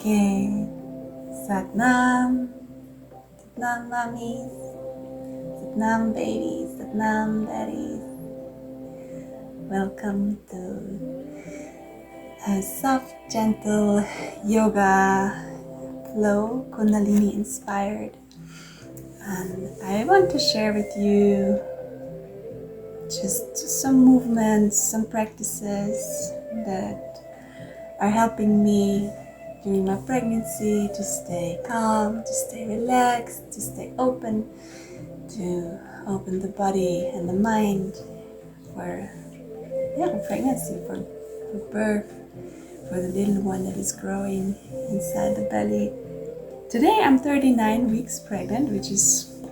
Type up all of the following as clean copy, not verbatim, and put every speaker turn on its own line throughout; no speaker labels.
Okay, Satnam, Satnam mummies, Satnam babies, Satnam daddies. Welcome to a soft, gentle yoga flow, Kundalini-Inspired. And I want to share with you just some movements, some practices that are helping me during my pregnancy to stay calm, to stay relaxed, to stay open, to open the body and the mind for pregnancy, for birth, for the little one that is growing inside the belly. Today I'm 39 weeks pregnant, which is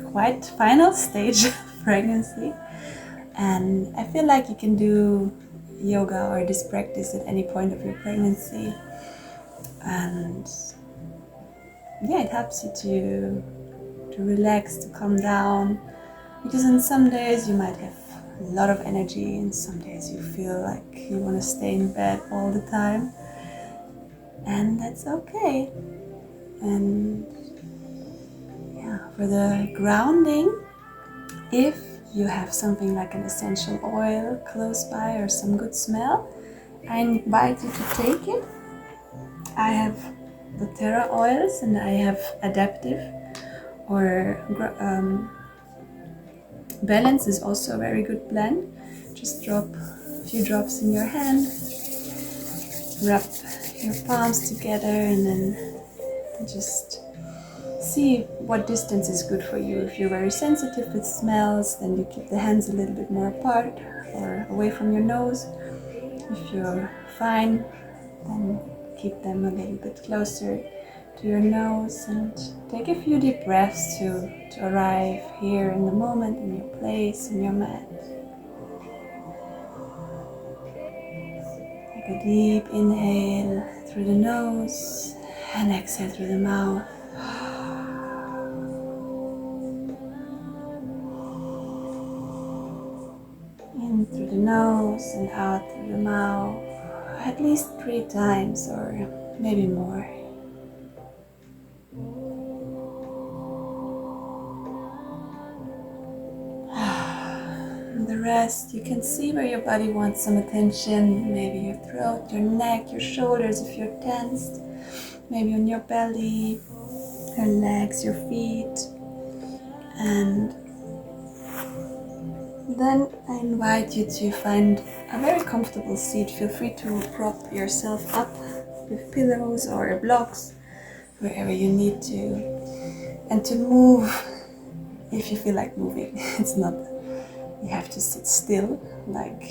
quite final stage of pregnancy, and I feel like you can do yoga or this practice at any point of your pregnancy, and it helps you to relax, to calm down, because on some days you might have a lot of energy and some days you feel like you want to stay in bed all the time, and that's okay. And for the grounding, if you have something like an essential oil close by or some good smell, I invite you to take it. I have doTERRA oils and I have adaptive or balance is also a very good blend. Just drop a few drops in your hand, rub your palms together, and then just see what distance is good for you. If you're very sensitive with smells, then you keep the hands a little bit more apart or away from your nose. If you're fine, then keep them a little bit closer to your nose, and take a few deep breaths to arrive here in the moment, in your place, in your mat. Take a deep inhale through the nose and exhale through the mouth. In through the nose and out through the mouth, at least 3 times or maybe more. And the rest, you can see where your body wants some attention, maybe your throat, your neck, your shoulders if you're tensed, maybe on your belly, your legs, your feet. And then I invite you to find a very comfortable seat. Feel free to prop yourself up with pillows or blocks, wherever you need to. And to move if you feel like moving. It's not, you have to sit still like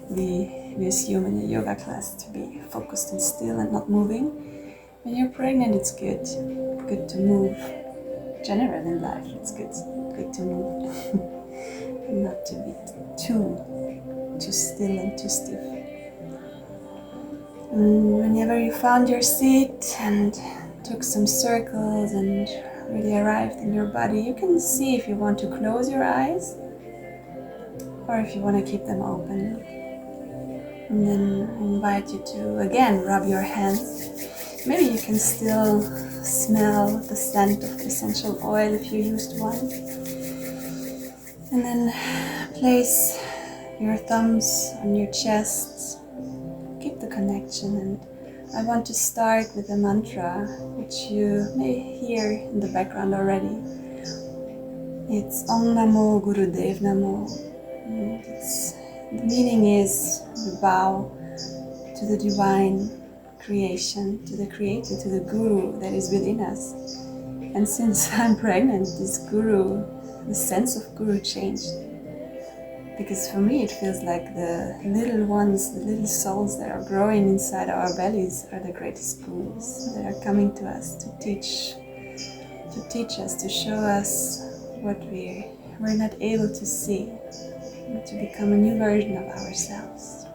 we assume in a yoga class to be focused and still and not moving. When you're pregnant, it's good to move. Generally in life, it's good to move. Not to be too still and too stiff. And whenever you found your seat and took some circles and really arrived in your body, you can see if you want to close your eyes or if you want to keep them open. And then I invite you to again rub your hands. Maybe you can still smell the scent of essential oil if you used one. And then place your thumbs on your chest. Keep the connection, and I want to start with a mantra which you may hear in the background already. It's Om Namo Gurudev Namo. The meaning is we bow to the divine creation, to the creator, to the guru that is within us. And since I'm pregnant, this guru, the sense of guru changed, because for me it feels like the little ones, the little souls that are growing inside our bellies are the greatest gurus that are coming to us to teach us, to show us what we're not able to see, to become a new version of ourselves.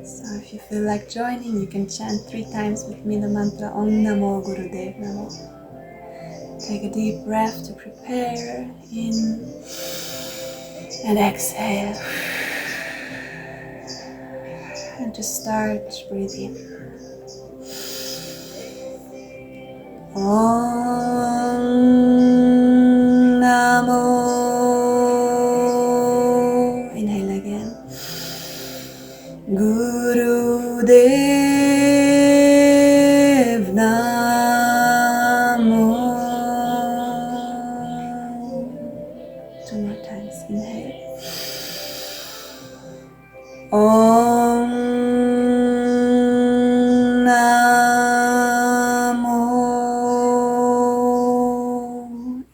So if you feel like joining, you can chant 3 times with me the mantra Om Namo Gurudev Namo. Take a deep breath to prepare, in and exhale. And to start, breathe in. Om Namo. Inhale again. Guru Dev Namo. Two more times. Inhale. Om Namo.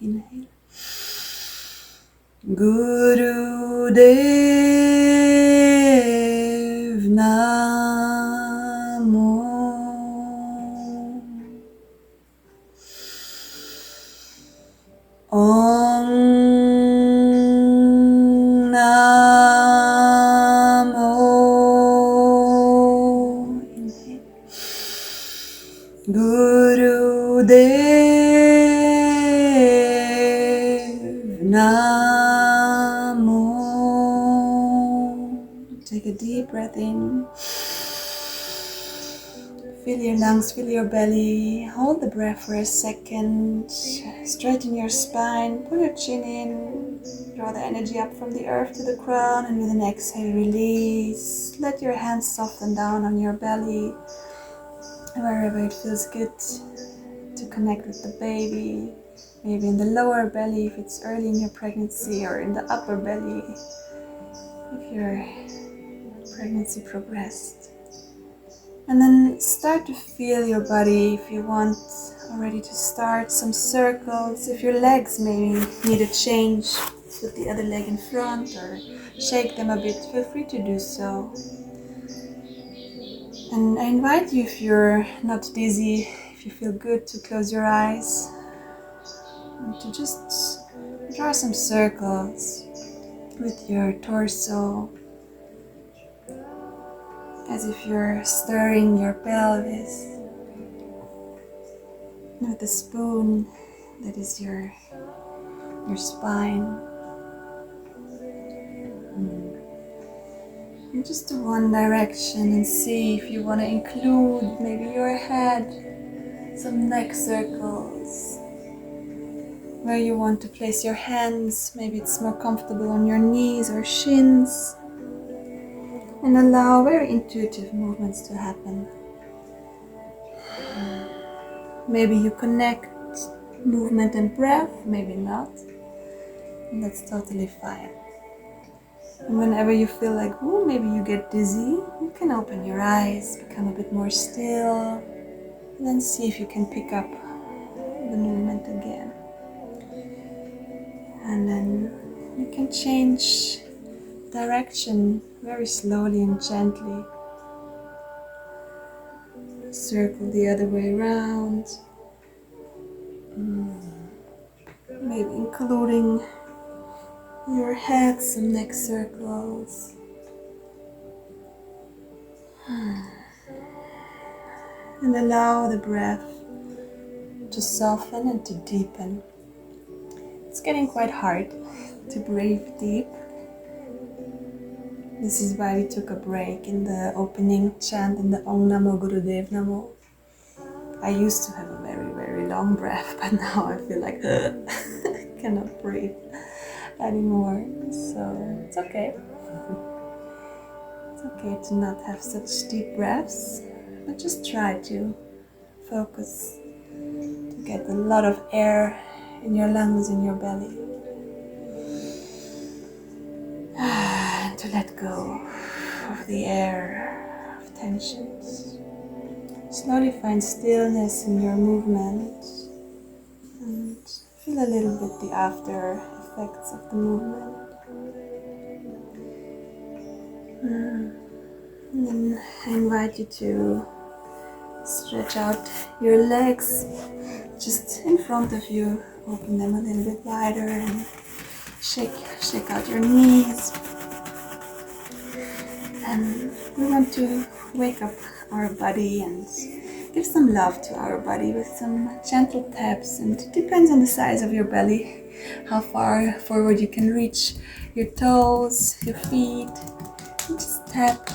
Inhale. Guru Dev Namo. Om Namo. Inhale. Guru Dev Namo. Take a deep breath in. Fill your lungs, fill your belly. Hold the breath for a second. Straighten your spine. Pull your chin in. Draw the energy up from the earth to the crown. And with an exhale, release. Let your hands soften down on your belly. Wherever it feels good to connect with the baby. Maybe in the lower belly if it's early in your pregnancy, or in the upper belly if your pregnancy progressed. And then start to feel your body. If you want already to start some circles, if your legs maybe need a change, put the other leg in front or shake them a bit, feel free to do so. And I invite you, if you're not dizzy, if you feel good, to close your eyes and to just draw some circles with your torso, as if you're stirring your pelvis with a spoon that is your spine. And just to one direction, and see if you want to include maybe your head, some neck circles, where you want to place your hands. Maybe it's more comfortable on your knees or shins. And allow very intuitive movements to happen. Maybe you connect movement and breath, maybe not. And that's totally fine. And whenever you feel like, oh, maybe you get dizzy, you can open your eyes, become a bit more still, and then see if you can pick up the movement again. And then you can change direction very slowly and gently. Circle the other way around. Maybe including your head, some neck circles. And allow the breath to soften and to deepen. It's getting quite hard to breathe deep. This is why we took a break in the opening chant in the Om Namo Guru Dev Namo. I used to have a very, very long breath, but now I feel like I cannot breathe anymore. So it's okay. It's okay to not have such deep breaths, but just try to focus to get a lot of air in your lungs, in your belly. And to let go of the air, of tensions. Slowly find stillness in your movement and feel a little bit the after effects of the movement. And then I invite you to stretch out your legs just in front of you. Open them a little bit wider and shake out your knees. And we want to wake up our body and give some love to our body with some gentle taps. And it depends on the size of your belly, how far forward you can reach your toes, your feet. And just tap,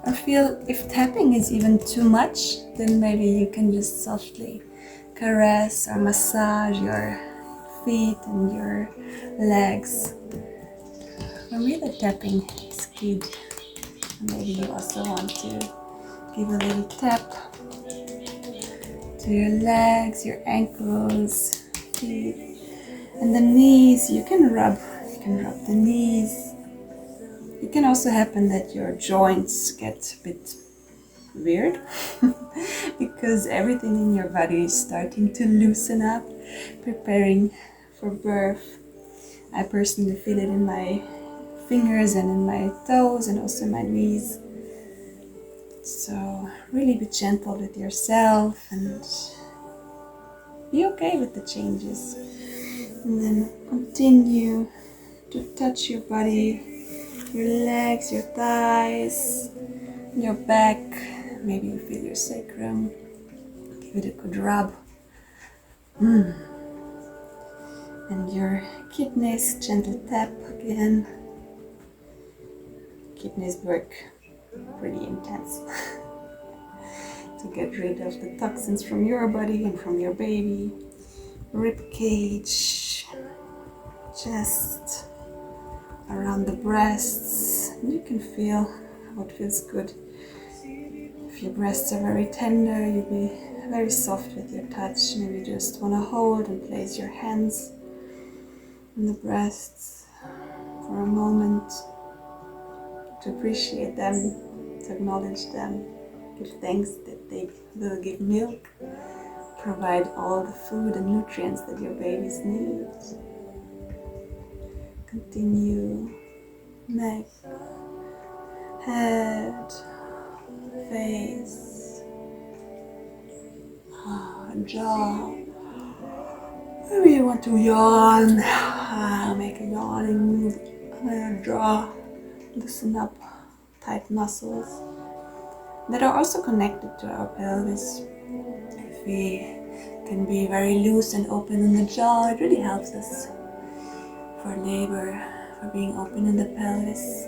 or feel if tapping is even too much, then maybe you can just softly caress or massage your feet and your legs. For me, the tapping is good. Maybe you also want to give a little tap to your legs, your ankles, feet, and the knees. You can rub the knees. It can also happen that your joints get a bit weird because everything in your body is starting to loosen up, preparing for birth. I personally feel it in my fingers and in my toes and also my knees. So really be gentle with yourself and be okay with the changes. And then continue to touch your body, your legs, your thighs, your back. Maybe you feel your sacrum. Give it a good rub. And your kidneys, gentle tap again. Kidneys work pretty intense to get rid of the toxins from your body and from your baby. Rib cage, chest, around the breasts. And you can feel what feels good. If your breasts are very tender, you'll be very soft with your touch. Maybe you just want to hold and place your hands on the breasts for a moment to appreciate them, to acknowledge them, give thanks that they will give milk, provide all the food and nutrients that your babies need. Continue neck, head, face, jaw. Maybe you want to yawn, make a yawning move on your jaw, loosen up tight muscles that are also connected to our pelvis. If we can be very loose and open in the jaw, it really helps us for labor, for being open in the pelvis.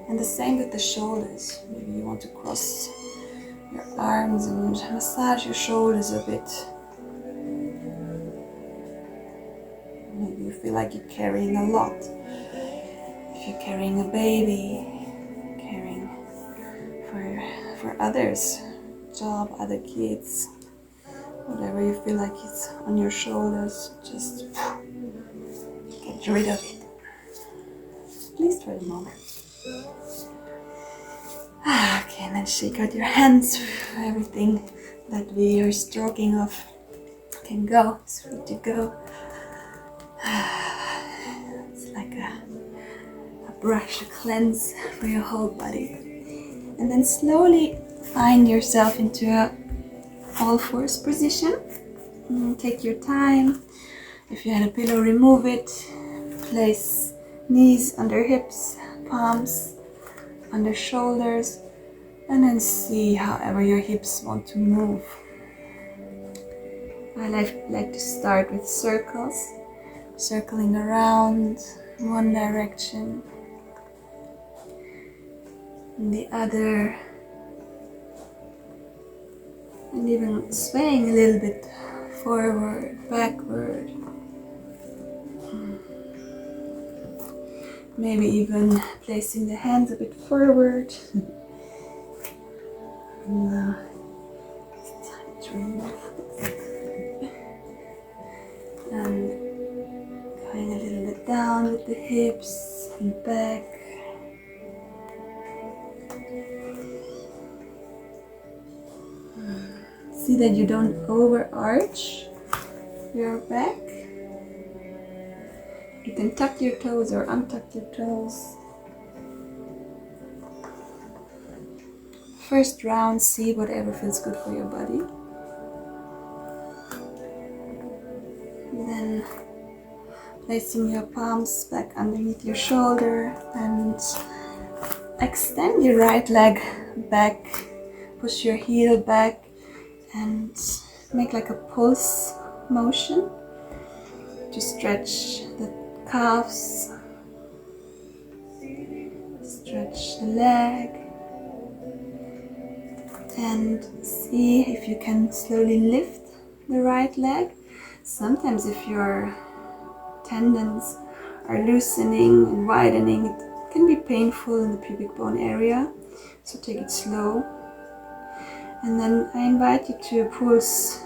And the same with the shoulders. Maybe you want to cross your arms and massage your shoulders a bit. Maybe you feel like you're carrying a lot. If you're carrying a baby, caring for others, job, other kids, whatever you feel like it's on your shoulders, just get rid of it. At least for the moment. Okay, and then shake out your hands. Everything that we are stroking off can go. It's free to go. It's like a brush, a cleanse for your whole body. And then slowly find yourself into a all fours position. Take your time. If you had a pillow, remove it. Place knees under hips, palms under shoulders, and then see however your hips want to move. I like to start with circles, circling around one direction and the other, and even swaying a little bit forward, backward. Maybe even placing the hands a bit forward. And, it's time to remove it. And going a little bit down with the hips and back. See that you don't overarch your back. You can tuck your toes or untuck your toes. First round, see whatever feels good for your body. And then placing your palms back underneath your shoulder and extend your right leg back. Push your heel back and make like a pulse motion to stretch the calves, stretch the leg, and see if you can slowly lift the right leg. Sometimes if your tendons are loosening and widening, it can be painful in the pubic bone area, so take it slow. And then I invite you to pulse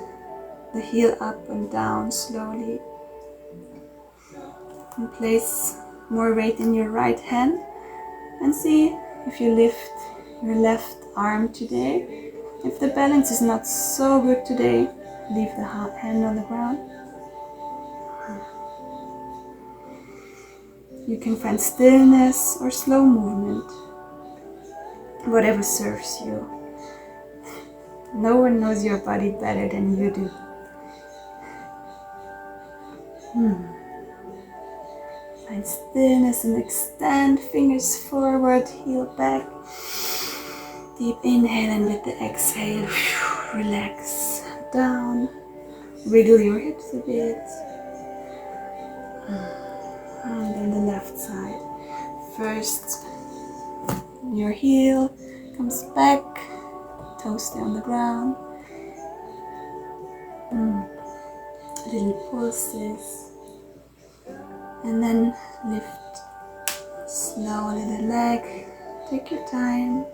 the heel up and down slowly, and place more weight in your right hand, and see if you lift your left arm today. If the balance is not so good today, leave the hand on the ground. You can find stillness or slow movement, whatever serves you. No one knows your body better than you do. Find stillness and extend, fingers forward, heel back. Deep inhale, and with the exhale, relax down. Wiggle your hips a bit. And then the left side. First, your heel comes back, toes stay on the ground. Little pulses. And then lift slowly the leg. Take your time.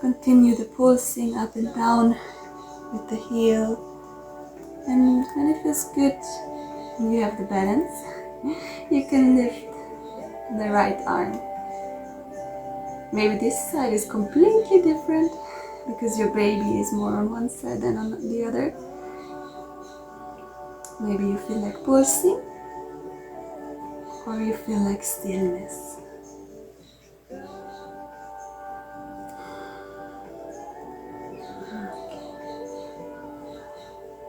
Continue the pulsing up and down with the heel. And when it feels good, and you have the balance, you can lift the right arm. Maybe this side is completely different because your baby is more on one side than on the other. Maybe you feel like pulsing, or you feel like stillness.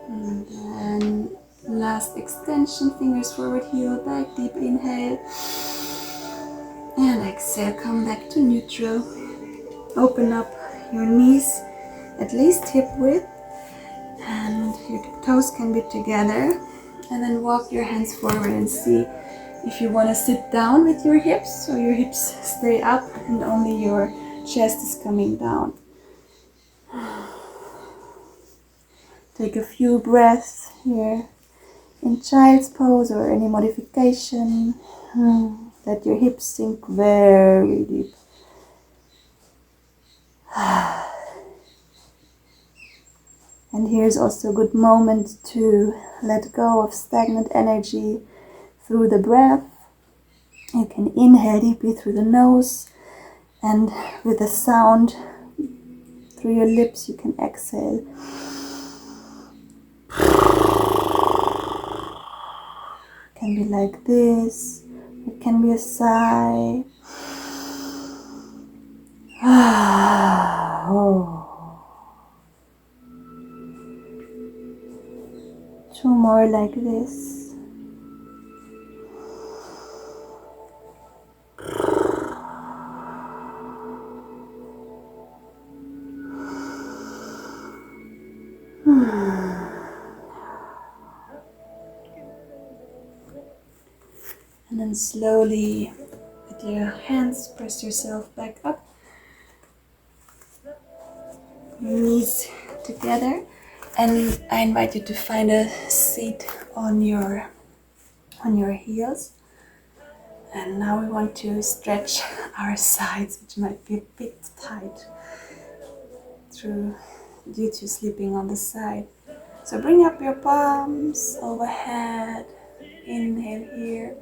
And then last extension, fingers forward, heel back, deep inhale. And exhale, come back to neutral. Open up your knees, at least hip width, and your toes can be together. And then walk your hands forward and see if you want to sit down with your hips, or your hips stay up and only your chest is coming down. Take a few breaths here in child's pose or any modification. Let your hips sink very deep. And here's also a good moment to let go of stagnant energy through the breath. You can inhale deeply through the nose, and with the sound through your lips you can exhale. It can be like this. It can be a sigh. Two more like this. And then slowly, with your hands, press yourself back up. Your knees together. And I invite you to find a seat on your heels. And now we want to stretch our sides, which might be a bit tight due to sleeping on the side. So bring up your palms overhead. Inhale here.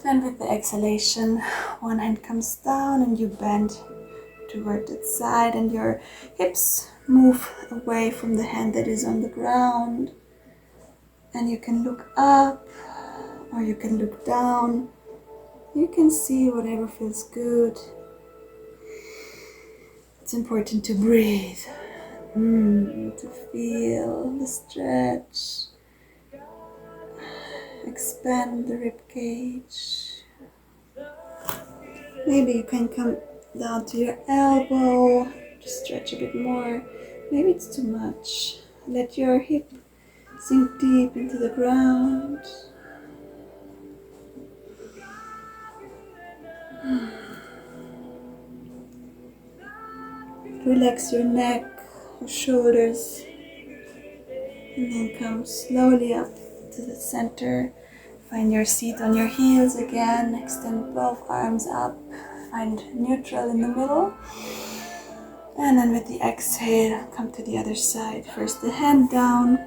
And with the exhalation, one hand comes down and you bend toward that side, and your hips move away from the hand that is on the ground. And you can look up or you can look down. You can see whatever feels good. It's important to breathe, to feel the stretch. Expand the rib cage. Maybe you can come down to your elbow, just stretch a bit more. Maybe it's too much. Let your hip sink deep into the ground. Relax your neck, your shoulders. And then come slowly up to the center. Find your seat on your heels again. Extend both arms up. Find neutral in the middle. And then with the exhale, come to the other side. First the hand down.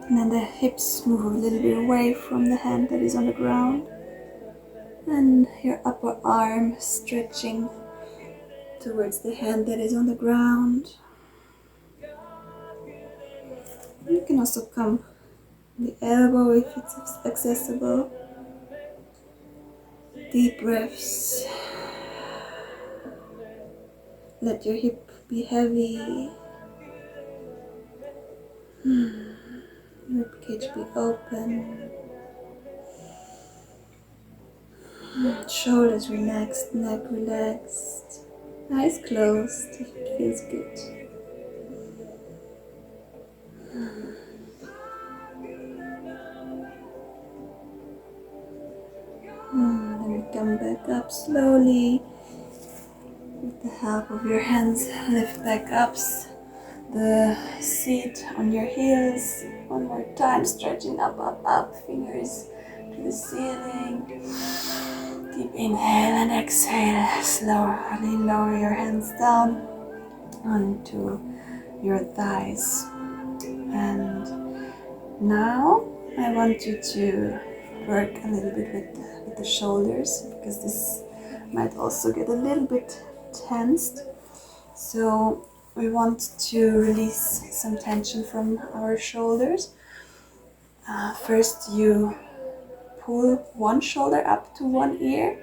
And then the hips move a little bit away from the hand that is on the ground. And your upper arm stretching towards the hand that is on the ground. You can also come the elbow if it's accessible. Deep breaths. Let your hip be heavy. Ribcage be open. Shoulders relaxed, neck relaxed. Eyes closed if it feels good. Then we come back up slowly. With the help of your hands, lift back up the seat on your heels. One more time, stretching up, up, up. Fingers to the ceiling. Deep inhale and exhale. Slowly lower your hands down onto your thighs. And now I want you to work a little bit with the shoulders, because this might also get a little bit tensed. So we want to release some tension from our shoulders. First you pull one shoulder up to one ear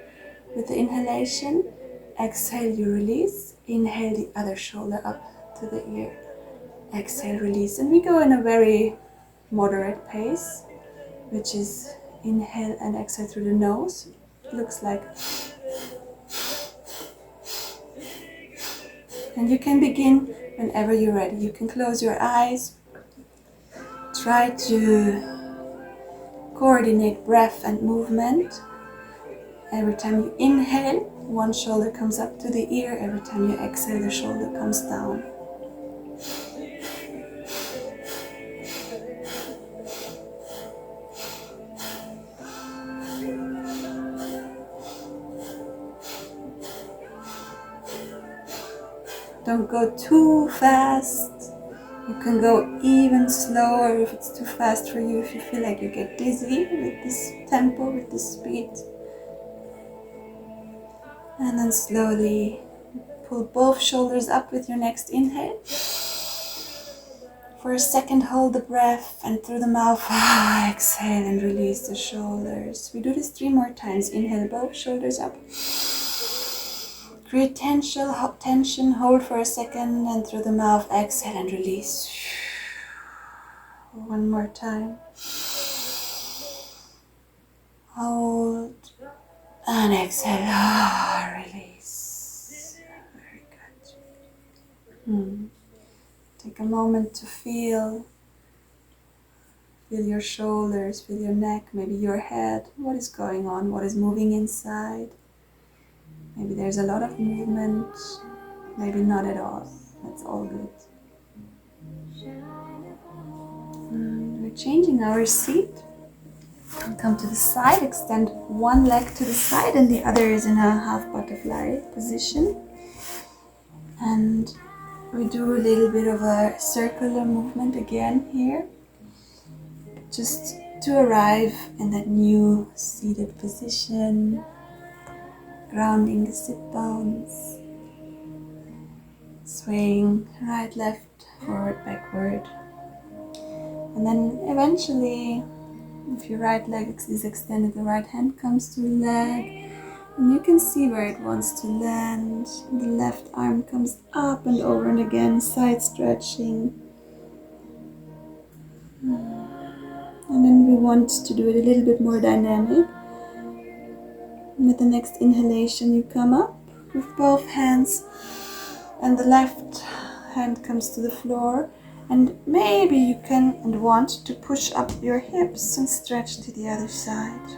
with the inhalation. Exhale, you release. Inhale the other shoulder up to the ear. Exhale, release. And we go in a very moderate pace, which is inhale and exhale through the nose. It looks like. And you can begin whenever you're ready. You can close your eyes. Try to coordinate breath and movement. Every time you inhale, one shoulder comes up to the ear. Every time you exhale, the shoulder comes down. Don't go too fast. You can go even slower if it's too fast for you, if you feel like you get dizzy with this tempo, with this speed. And then slowly pull both shoulders up with your next inhale. For a second, hold the breath, and through the mouth, exhale and release the shoulders. We do this 3 more times. Inhale, both shoulders up. Create tension, hold for a second, and through the mouth, exhale and release. One more time. Hold and exhale, release. Very good. Take a moment to feel your shoulders, feel your neck, maybe your head. What is going on? What is moving inside? Maybe there's a lot of movement, maybe not at all. That's all good. We're changing our seat. Come to the side, extend one leg to the side and the other is in a half butterfly position. And we do a little bit of a circular movement again here, just to arrive in that new seated position. Grounding the sit bones, swaying right, left, forward, backward. And then eventually, if your right leg is extended, the right hand comes to the leg. And you can see where it wants to land. The left arm comes up and over and again, side stretching. And then we want to do it a little bit more dynamic. With the next inhalation, you come up with both hands and the left hand comes to the floor, and maybe you can and want to push up your hips and stretch to the other side.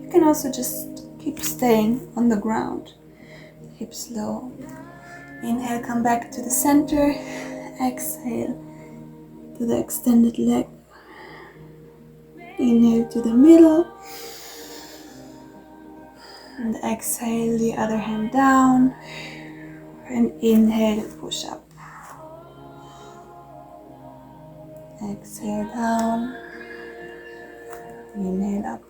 You can also just keep staying on the ground, hips low. Inhale, come back to the center. Exhale, to the extended leg. Inhale to the middle. And exhale the other hand down. And inhale and push up. Exhale down. Inhale up.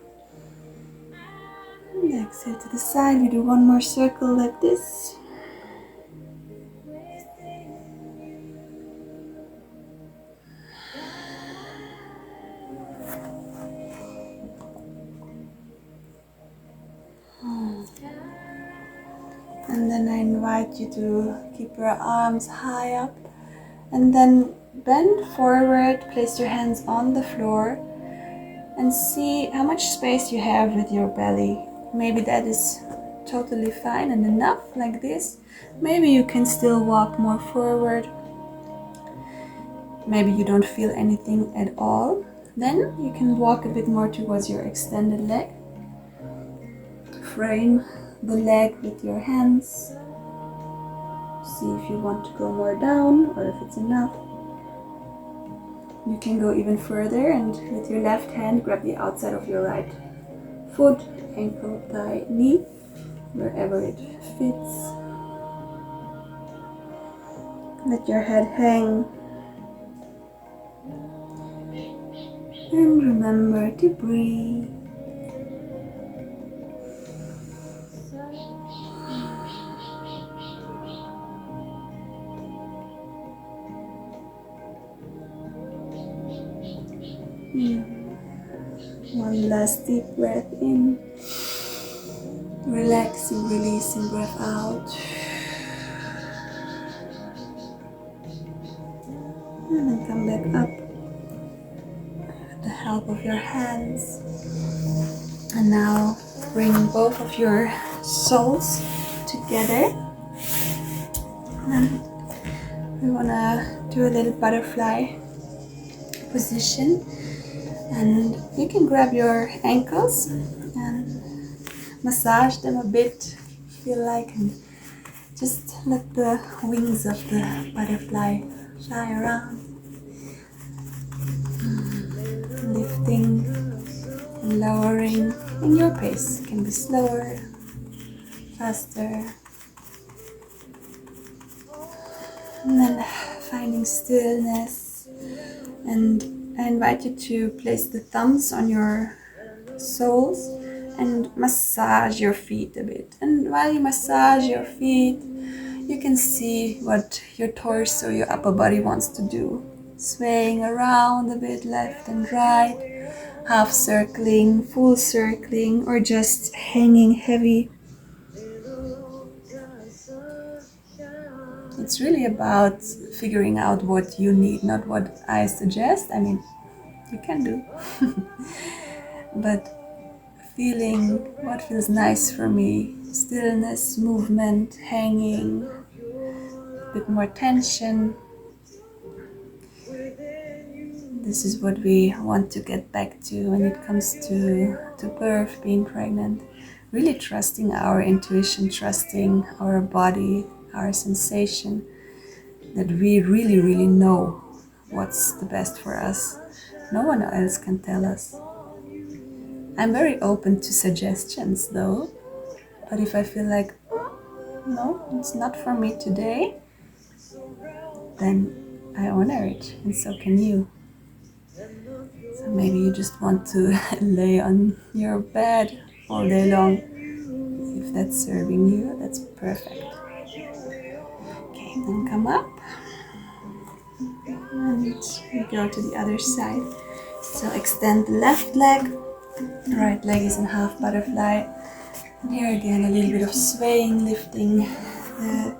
And exhale to the side. We do one more circle like this. And then I invite you to keep your arms high up and then bend forward, place your hands on the floor and see how much space you have with your belly. Maybe that is totally fine and enough like this. Maybe you can still walk more forward. Maybe you don't feel anything at all. Then you can walk a bit more towards your extended leg. Frame the leg with your hands. See if you want to go more down or if it's enough. You can go even further and with your left hand grab the outside of your right foot, ankle, thigh, knee, wherever it fits. Let your head hang. And remember to breathe. One last deep breath in. Relaxing, releasing breath out. And then come back up with the help of your hands. And now bring both of your soles together. And we want to do a little butterfly position. And you can grab your ankles and massage them a bit, feel like, and just let the wings of the butterfly fly around. Lifting and lowering in your pace. It can be slower, faster. And then finding stillness. And I invite you to place the thumbs on your soles and massage your feet a bit. And while you massage your feet, you can see what your torso, your upper body wants to do. Swaying around a bit left and right, half circling, full circling, or just hanging heavy. It's really about figuring out what you need, not what I suggest. I mean, you can do. But feeling what feels nice for me. Stillness, movement, hanging, a bit more tension. This is what we want to get back to when it comes to birth, being pregnant. Really trusting our intuition, trusting our body, our sensation, that we really, really know what's the best for us. No one else can tell us. I'm very open to suggestions though, but if I feel like, no, it's not for me today, then I honor it, and so can you. So maybe you just want to lay on your bed all day long. If that's serving you, that's perfect. Okay, then come up. And we go to the other side. So extend the left leg. The right leg is in half butterfly. And here again a little bit of swaying, lifting the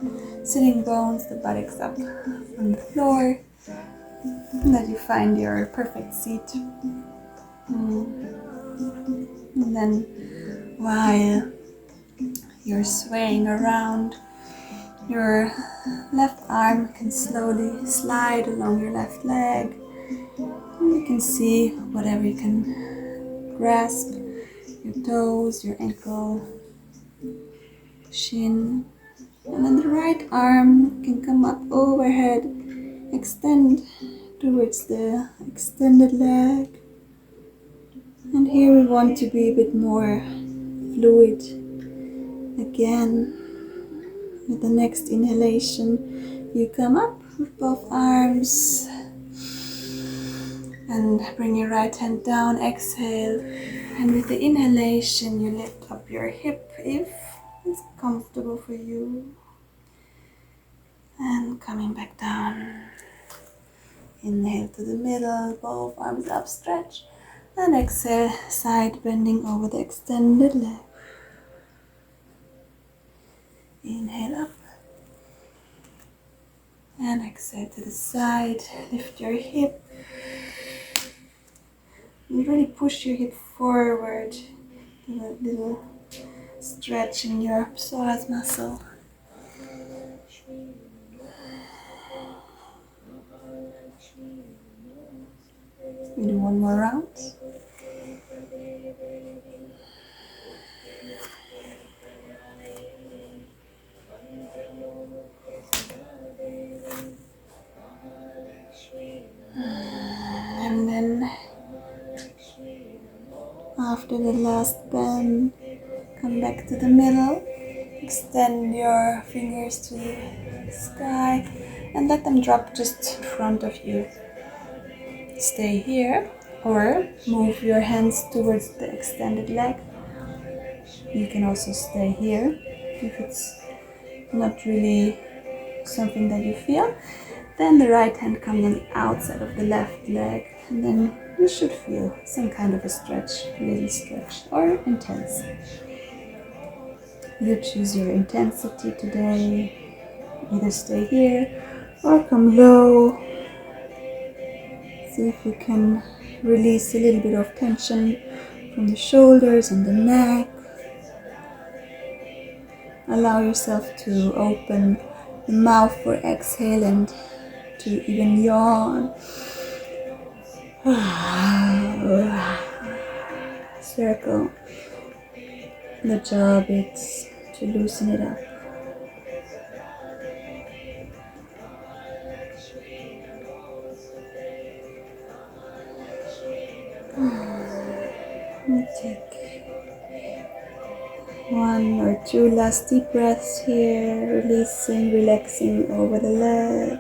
sitting bones, the buttocks up from the floor. And that you find your perfect seat. And then while you're swaying around, your left arm can slowly slide along your left leg. And you can see whatever you can grasp, your toes, your ankle, shin. And then the right arm can come up overhead, extend towards the extended leg. And here we want to be a bit more fluid. Again, with the next inhalation, you come up with both arms and bring your right hand down, exhale. And with the inhalation, you lift up your hip if it's comfortable for you. And coming back down. Inhale to the middle, both arms up, stretch. And exhale, side bending over the extended leg. Inhale up. And exhale to the side, lift your hip. And really push your hip forward. Do a little stretch in your psoas muscle. We do one more round. And then after the last bend, come back to the middle. Extend your fingers to the sky and let them drop just in front of you. Stay here or move your hands towards the extended leg. You can also stay here if it's not really something that you feel. Then the right hand comes on the outside of the left leg, and then you should feel some kind of a stretch, little stretch or intense. You choose your intensity today. Either stay here or come low. See if you can release a little bit of tension from the shoulders and the neck. Allow yourself to open the mouth for exhale and to even yawn. Circle the jaw bits to loosen it up. Take one or two last deep breaths here, releasing, relaxing over the leg.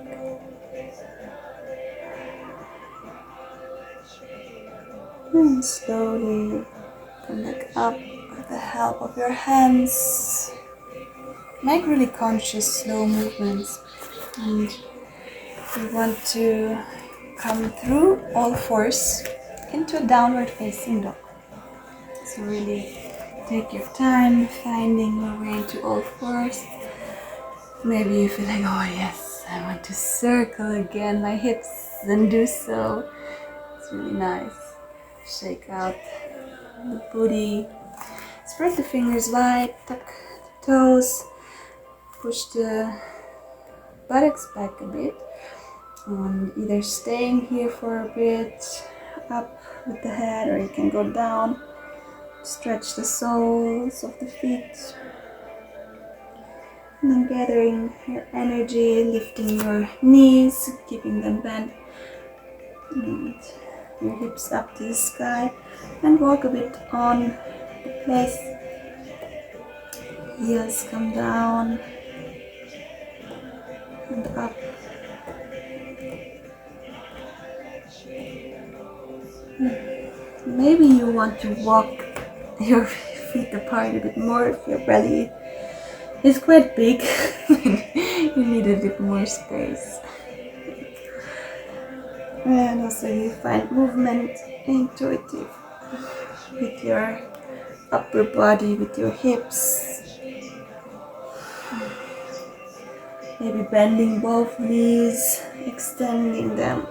And slowly come back up with the help of your hands. Make really conscious, slow movements. And we want to come through all fours into a downward facing dog. So really take your time finding your way into all fours. Maybe you feel like, oh yes, I want to circle again my hips, then do so. It's really nice. Shake out the booty. Spread the fingers wide, tuck the toes. Push the buttocks back a bit. Either staying here for a bit, up with the head, or you can go down. Stretch the soles of the feet. And then gathering your energy, lifting your knees, keeping them bent. And your hips up to the sky. And walk a bit on the place. Heels come down and up. Maybe you want to walk your feet apart a bit more if your belly is quite big. You need a bit more space. And also you find movement intuitive with your upper body, with your hips. Maybe bending both knees, extending them.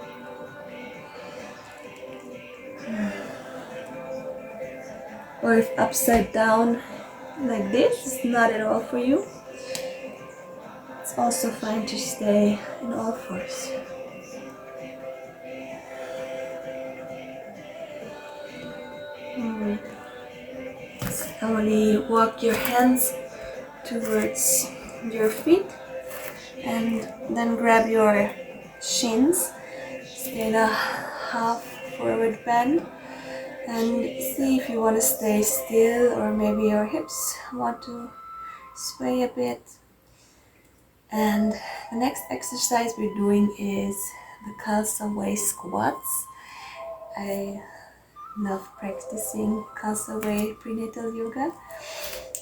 Or if upside down like this is not at all for you, it's also fine to stay in all fours. Slowly walk your hands towards your feet and then grab your shins. stay in a half forward bend, and see if you want to stay still or maybe your hips want to sway a bit. And the next exercise we're doing is the calcium squats. I love practicing calcium prenatal yoga,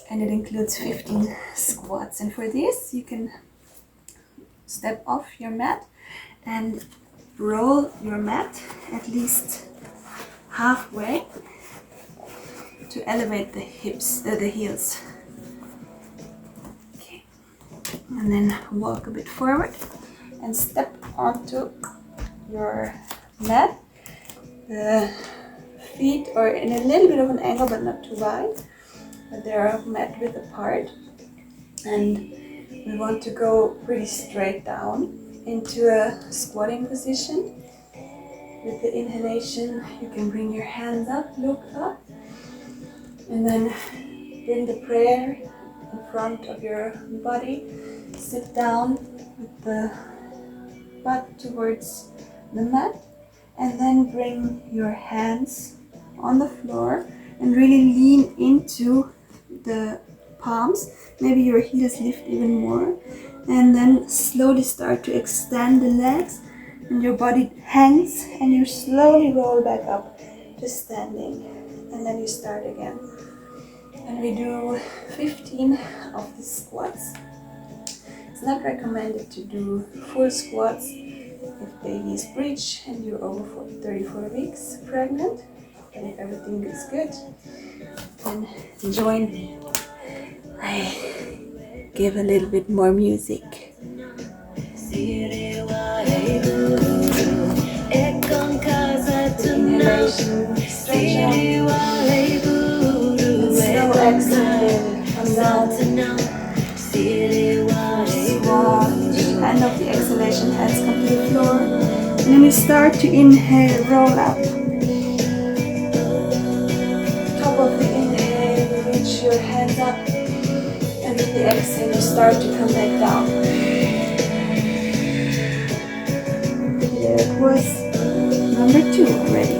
and it includes 15 squats. And for this, you can step off your mat and roll your mat at least halfway to elevate the hips, the heels. Okay, and then walk a bit forward and step onto your mat. The feet are in a little bit of an angle, but not too wide, but they are mat width apart, and we want to go pretty straight down into a squatting position. With the inhalation, you can bring your hands up, look up, and then bring the prayer in front of your body. Sit down with the butt towards the mat, and then bring your hands on the floor and really lean into the palms. Maybe your heels lift even more, and then slowly start to extend the legs, and your body hangs, and you slowly roll back up to standing, and then you start again. And we do 15 of these squats. It's not recommended to do full squats if baby is breech and you're over 34 weeks pregnant, but if everything is good, then join me. I give a little bit more music. Inhalation, stretch out, and slow exhale, come down, squat, end of the exhalation, hands come to the floor, and then you start to inhale, roll up. Top of the inhale, you reach your hands up, and with the exhale, you start to come back down. There it was, number 2 already.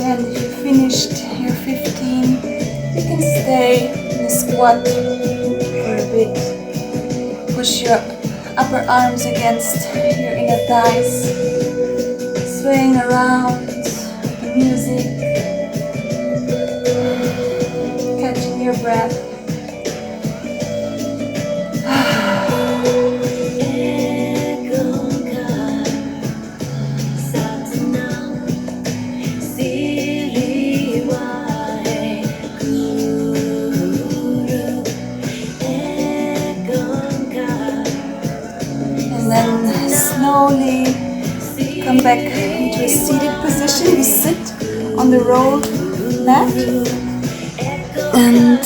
And if you finished your 15, you can stay in a squat for a bit. Push your upper arms against your inner thighs, swaying around with the music, catching your breath. Then slowly come back into a seated position. You sit on the rolled mat, And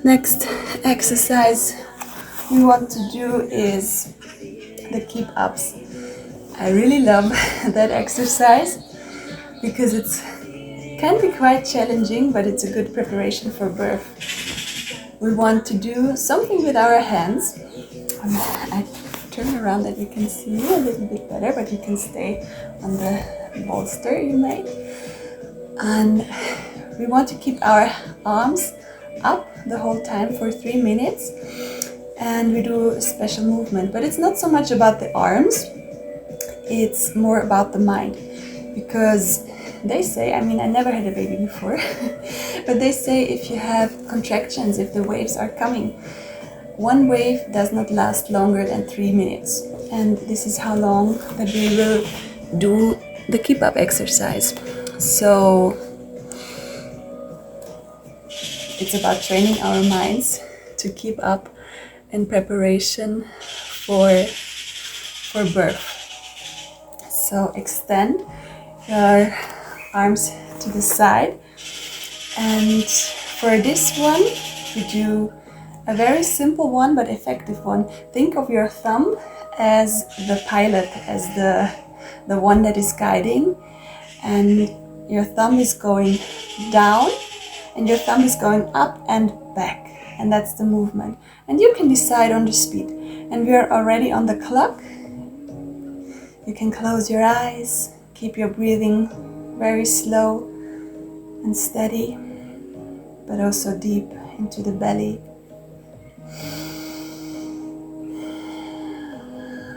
next exercise we want to do is the keep ups. I really love that exercise because it can be quite challenging, but it's a good preparation for birth. We want to do something with our hands. I turn around that you can see me a little bit better, but you can stay on the bolster you made. And we want to keep our arms up the whole time for 3 minutes. And we do a special movement, but it's not so much about the arms, it's more about the mind. Because they say, I mean, I never had a baby before, but they say if you have contractions, if the waves are coming, one wave does not last longer than 3 minutes. And this is how long that we will do the keep up exercise. So it's about training our minds to keep up in preparation for birth. So extend your arms to the side, and for this one we do a very simple one but effective one. Think of your thumb as the pilot, as the one that is guiding, and your thumb is going down and your thumb is going up and back, and that's the movement. And you can decide on the speed, and we are already on the clock. You can close your eyes, keep your breathing very slow and steady, but also deep into the belly.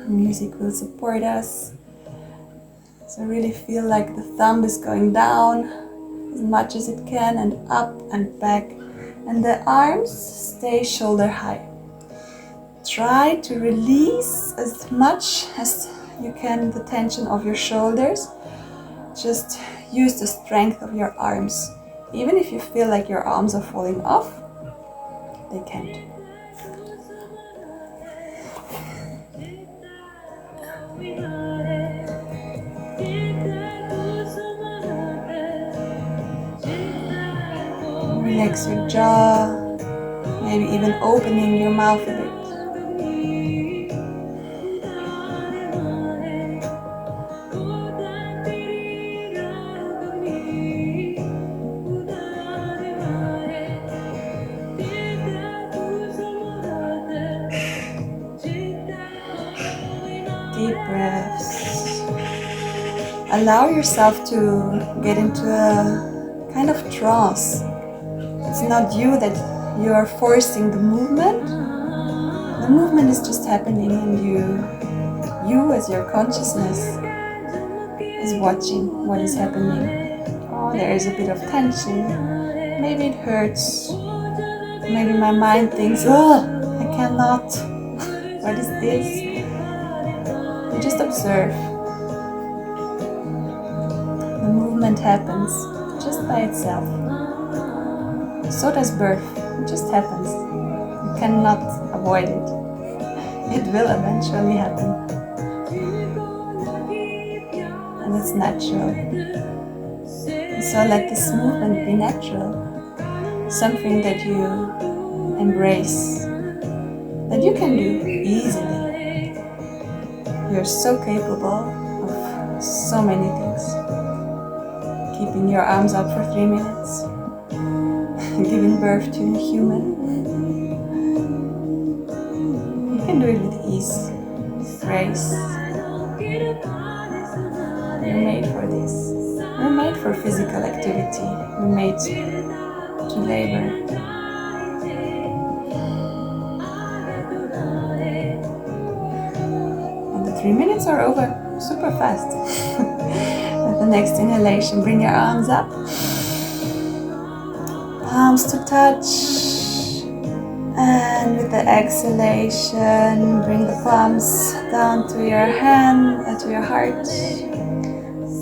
Music will support us. So really feel like the thumb is going down as much as it can and up and back. And the arms stay shoulder high. Try to release as much as you can the tension of your shoulders. Just use the strength of your arms. Even if you feel like your arms are falling off, they can't. Relax your jaw, maybe even opening your mouth a bit. Deep breaths. Allow yourself to get into a kind of trance. It's not you that you are forcing the movement. The movement is just happening, and you as your consciousness is watching what is happening. Oh, there is a bit of tension. Maybe it hurts. Maybe my mind thinks, oh, I cannot. What is this? You just observe. The movement happens just by itself. So does birth. It just happens. You cannot avoid it. It will eventually happen. And it's natural. So let this movement be natural. Something that you embrace, that you can do easily. You're so capable of so many things. Keeping your arms up for 3 minutes. Giving birth to a human. You can do it with ease, grace. You're made for this. We're made for physical activity. We're made to labor. And the 3 minutes are over super fast. With the next inhalation, bring your arms up. Palms to touch, and with the exhalation, bring the palms down to your hand, to your heart,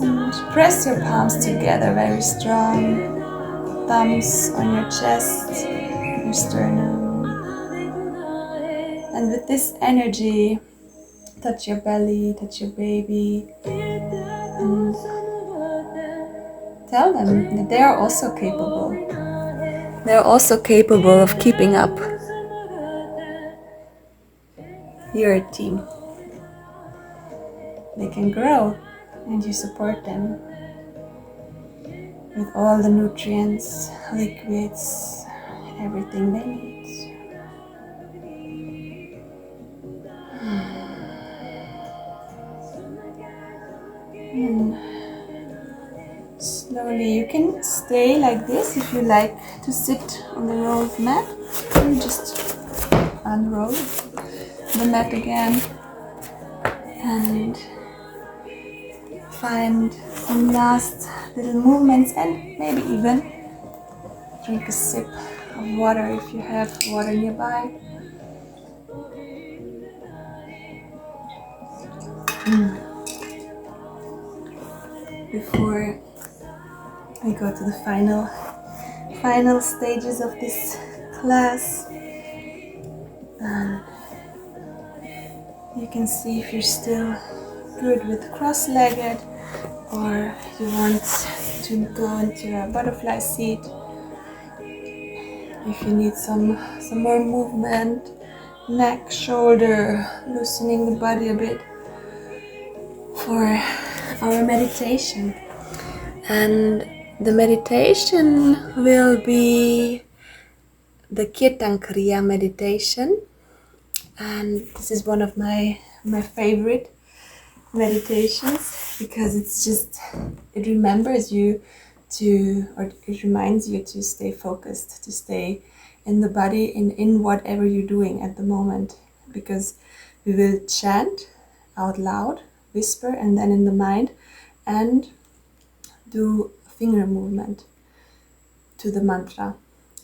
and press your palms together very strong. Thumbs on your chest, your sternum, and with this energy, touch your belly, touch your baby, and tell them that they are also capable. They're also capable of keeping up. You're a team. They can grow and you support them with all the nutrients, liquids, everything they need. And slowly you can stay like this if you like to sit on the rolled mat. You just unroll the mat again and find some last little movements, and maybe even drink a sip of water if you have water nearby. Before we go to the final stages of this class, you can see if you're still good with cross-legged or you want to go into a butterfly seat. If you need some more movement, neck, shoulder, loosening the body a bit for our meditation. And the meditation will be the Kirtan Kriya meditation, and this is one of my favorite meditations because it remembers you it reminds you to stay focused, to stay in the body, in whatever you're doing at the moment, because we will chant out loud, whisper, and then in the mind, and do finger movement to the mantra.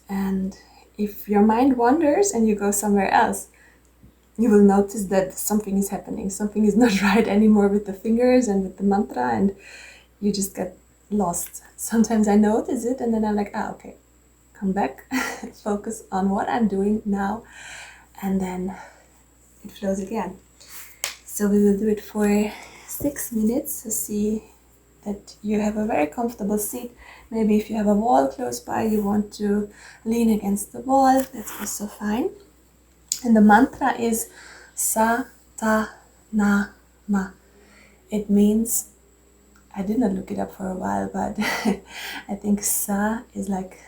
And if your mind wanders and you go somewhere else, you will notice that something is happening. Something is not right anymore with the fingers and with the mantra, and you just get lost. Sometimes I notice it and then I'm like, okay, come back, focus on what I'm doing now, and then it flows again. So we will do it for 6 minutes. So see that you have a very comfortable seat. Maybe if you have a wall close by, you want to lean against the wall, that's also fine. And the mantra is Sa, Ta, Na, Ma. It means, I did not look it up for a while, but I think Sa is like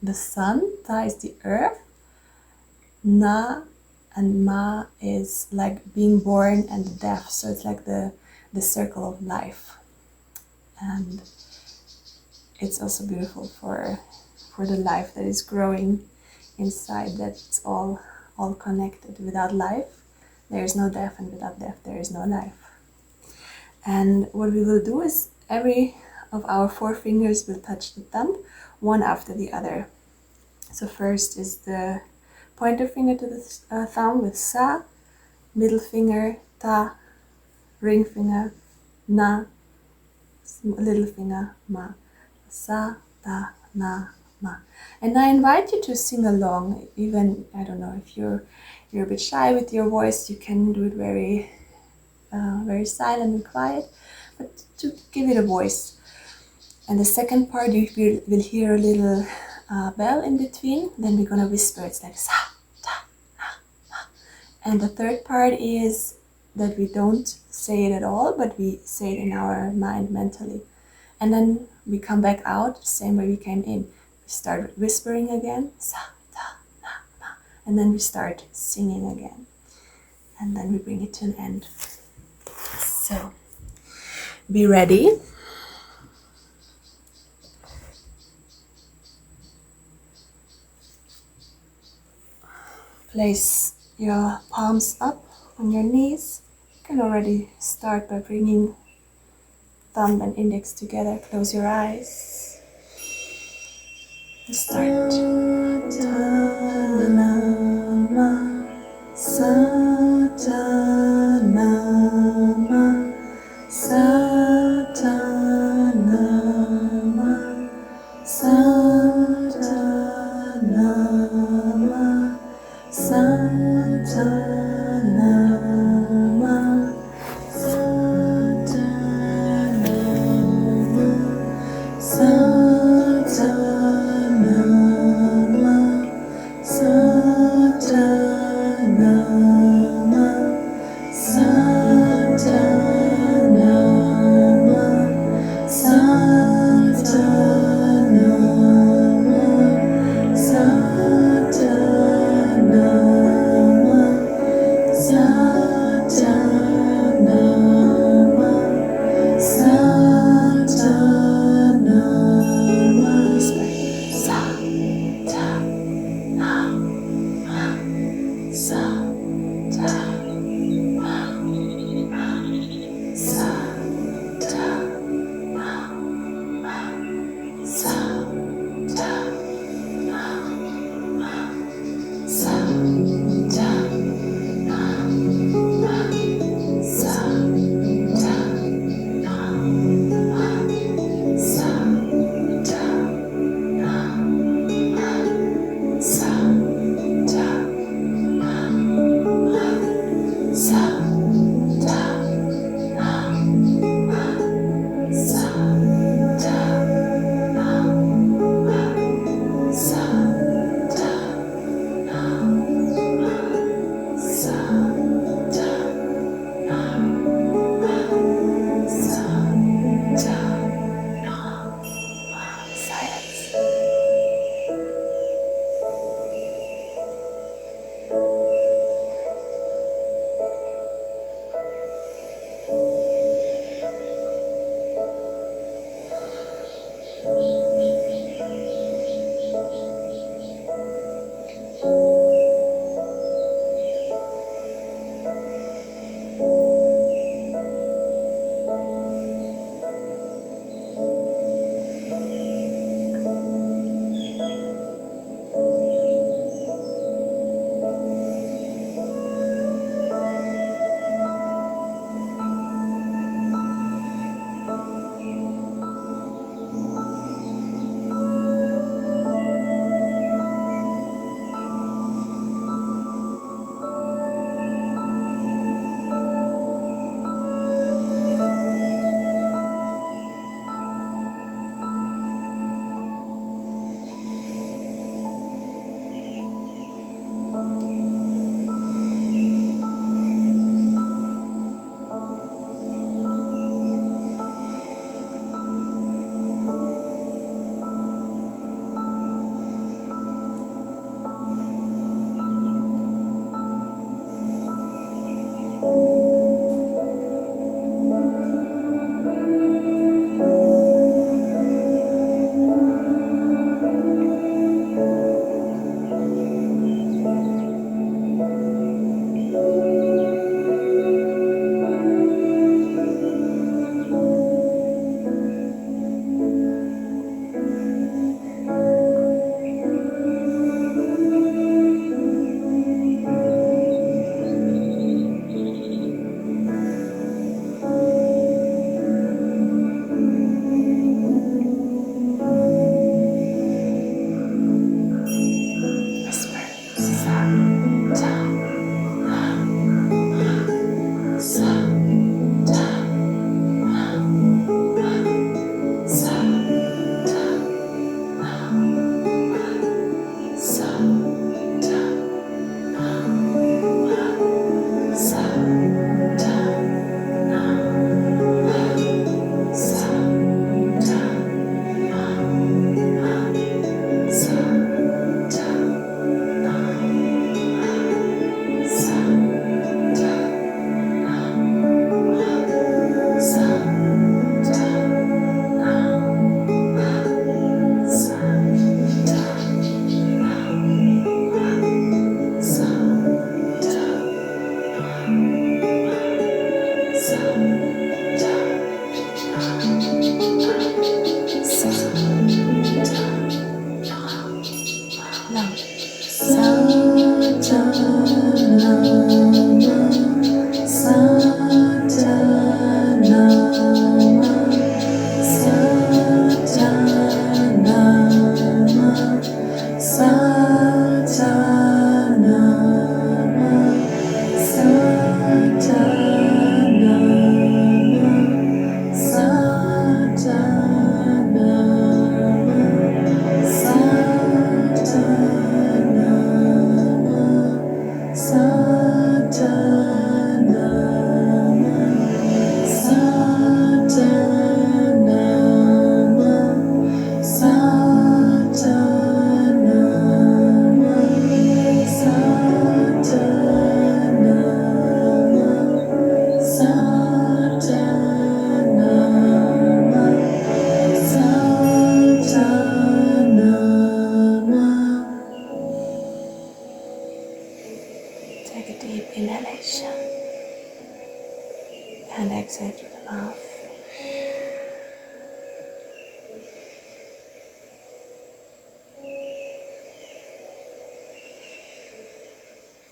the sun, Ta is the earth, Na and Ma is like being born and death. So it's like the circle of life. And it's also beautiful for the life that is growing inside, that's all connected. Without life, there is no death, and without death, there is no life. And what we will do is every of our 4 fingers will touch the thumb, one after the other. So first is the pointer finger to the thumb with Sa, middle finger Ta, ring finger Na, little finger Ma. Sa, Ta, Na, Ma. And I invite you to sing along. Even, I don't know, if you're a bit shy with your voice, you can do it very silent and quiet, but to give it a voice. And the second part, you will hear a little bell in between. Then we're gonna whisper. It's like Sa, Ta, Na, Ma. And the third part is that we don't say it at all, but we say it in our mind mentally. And then we come back out the same way we came in. We start whispering again, Sa, Ta, Na, Ma. And then we start singing again. And then we bring it to an end. So, be ready. Place your palms up on your knees. You can already start by bringing thumb and index together. Close your eyes. And start.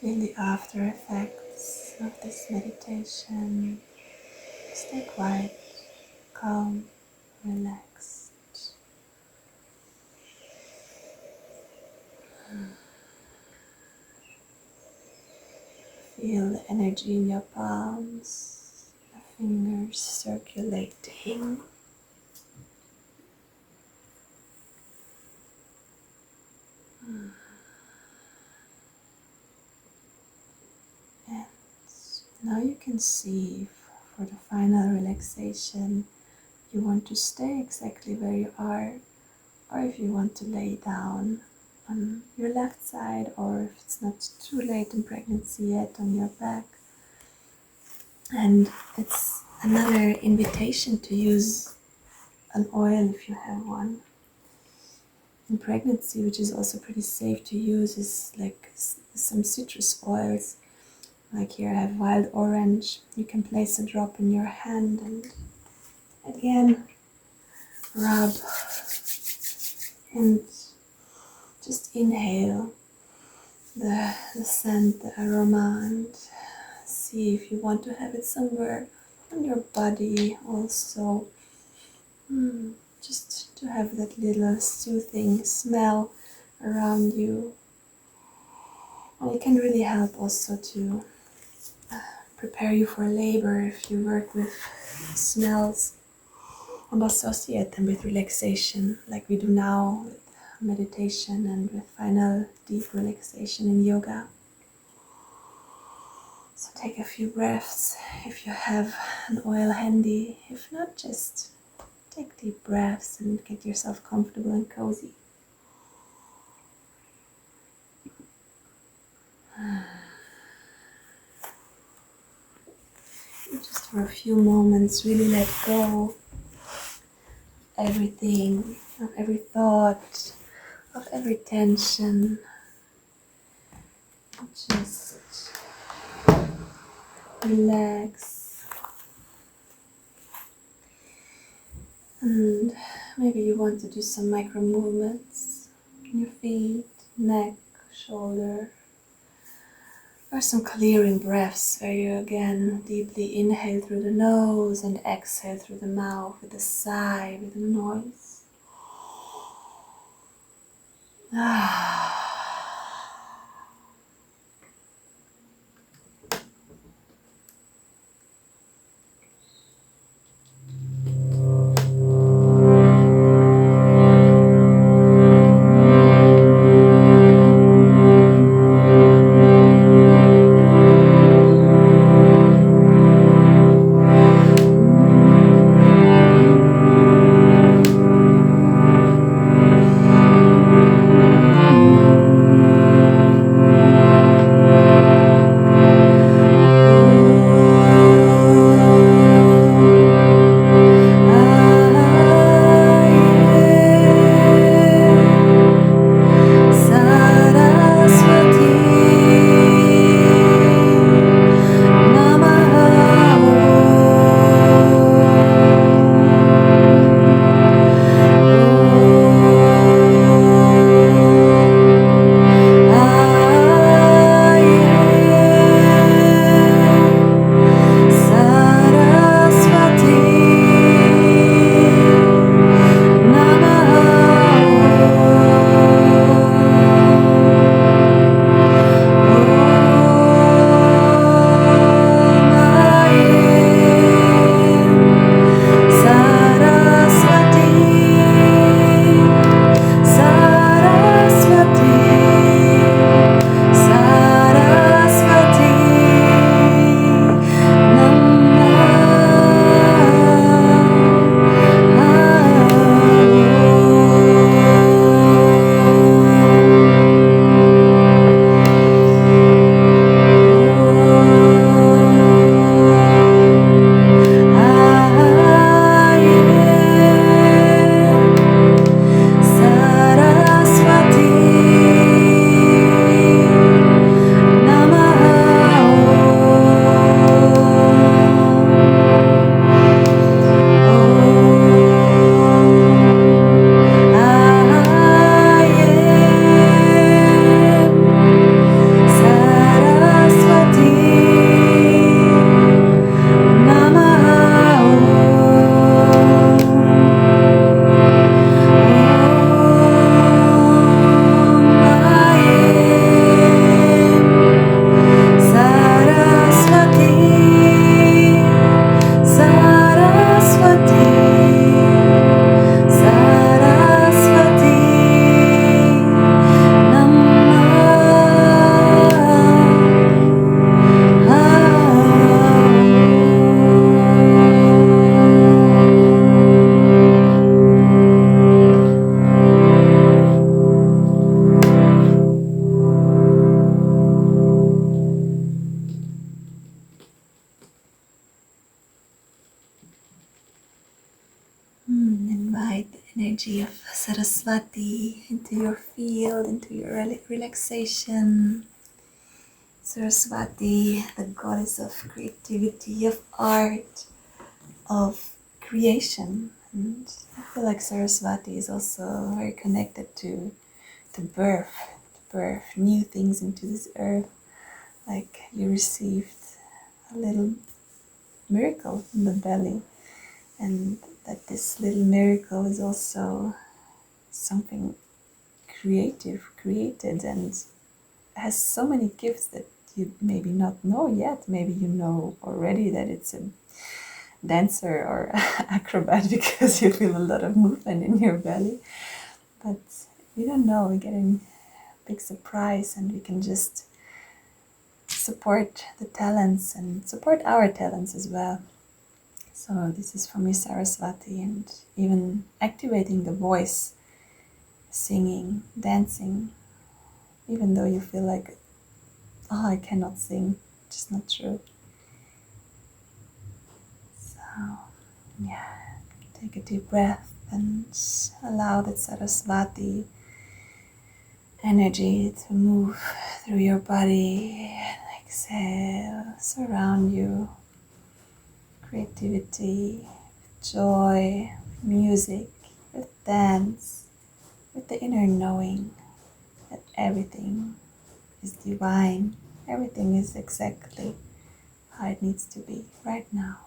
feel the after effects of this meditation. Stay quiet, calm, relaxed. Feel the energy in your palms, the fingers circulating. And now you can see for the final relaxation, you want to stay exactly where you are, or if you want to lay down on your left side, or if it's not too late in pregnancy yet, on your back. And it's another invitation to use an oil if you have one. In pregnancy, which is also pretty safe to use, is like some citrus oils. Like here I have wild orange. You can place a drop in your hand and again rub and just inhale the scent, the aroma, and see if you want to have it somewhere on your body also. Just to have that little soothing smell around you. And it can really help also to prepare you for labor if you work with smells and associate them with relaxation, like we do now with meditation and with final deep relaxation in yoga. So take a few breaths if you have an oil handy. If not, just take deep breaths and get yourself comfortable and cozy. Just for a few moments, really let go of everything, of every thought, of every tension. Just relax. And maybe you want to do some micro movements in your feet, neck, shoulder, or some clearing breaths where you again deeply inhale through the nose and exhale through the mouth with a sigh, with a noise. energy of Saraswati into your field, into your relaxation. Saraswati, the goddess of creativity, of art, of creation. And I feel like Saraswati is also very connected to birth new things into this earth. Like you received a little miracle in the belly, and that this little miracle is also something created, and has so many gifts that you maybe not know yet. Maybe you know already that it's a dancer or acrobat because you feel a lot of movement in your belly, but we don't know. We're getting a big surprise, and we can just support the talents and support our talents as well. So this is for me Saraswati, and even activating the voice, singing, dancing, even though you feel like, oh, I cannot sing, just not true. So yeah, take a deep breath and allow that Saraswati energy to move through your body, and exhale, surround you. Creativity, joy, music, with dance, with the inner knowing that everything is divine, everything is exactly how it needs to be right now.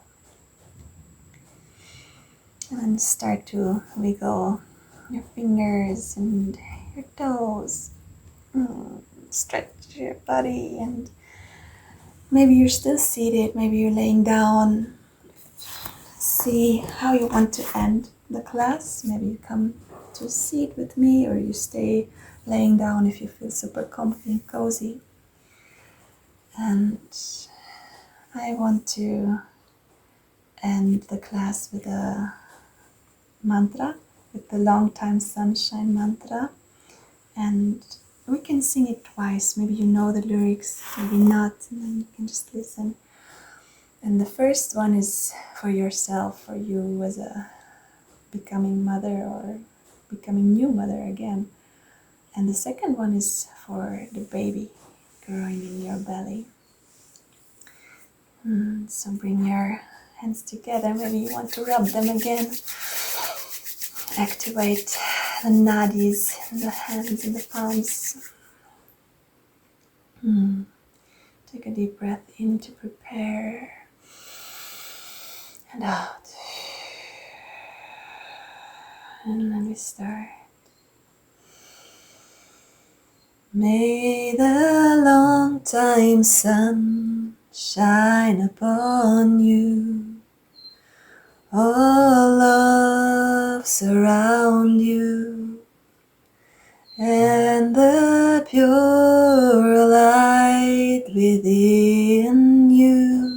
And then start to wiggle your fingers and your toes. Stretch your body, and maybe you're still seated, maybe you're laying down. See how you want to end the class. Maybe you come to a seat with me, or you stay laying down if you feel super comfy and cozy. And I want to end the class with a mantra, with the long time sunshine mantra. And we can sing it twice. Maybe you know the lyrics, maybe not, and then you can just listen. And the first one is for yourself, for you as a becoming mother or becoming new mother again. And the second one is for the baby growing in your belly. So bring your hands together. Maybe you want to rub them again. Activate the nadis in the hands and the palms. Take a deep breath in to prepare. And out. And then we start. May the long time sun shine upon you. All love surround you. And the pure light within you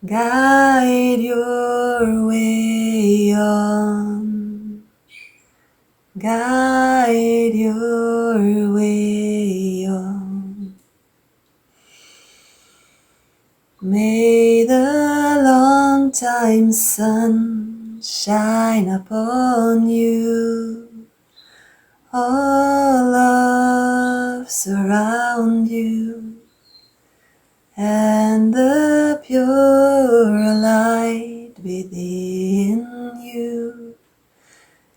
guide your way on, guide your way on. May the long time sun shine upon you. All love surround you, and the pure light within you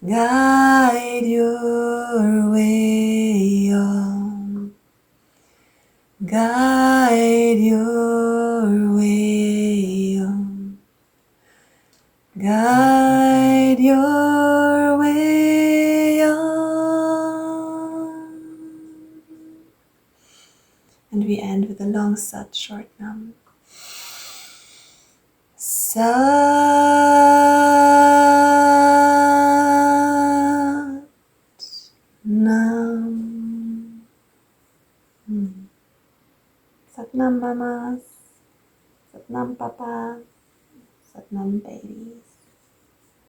guide your way on, guide your way on, guide your way on. And we end with a long sat, short nam. Sat nam. Sat nam mamas, sat nam papas, sat nam babies.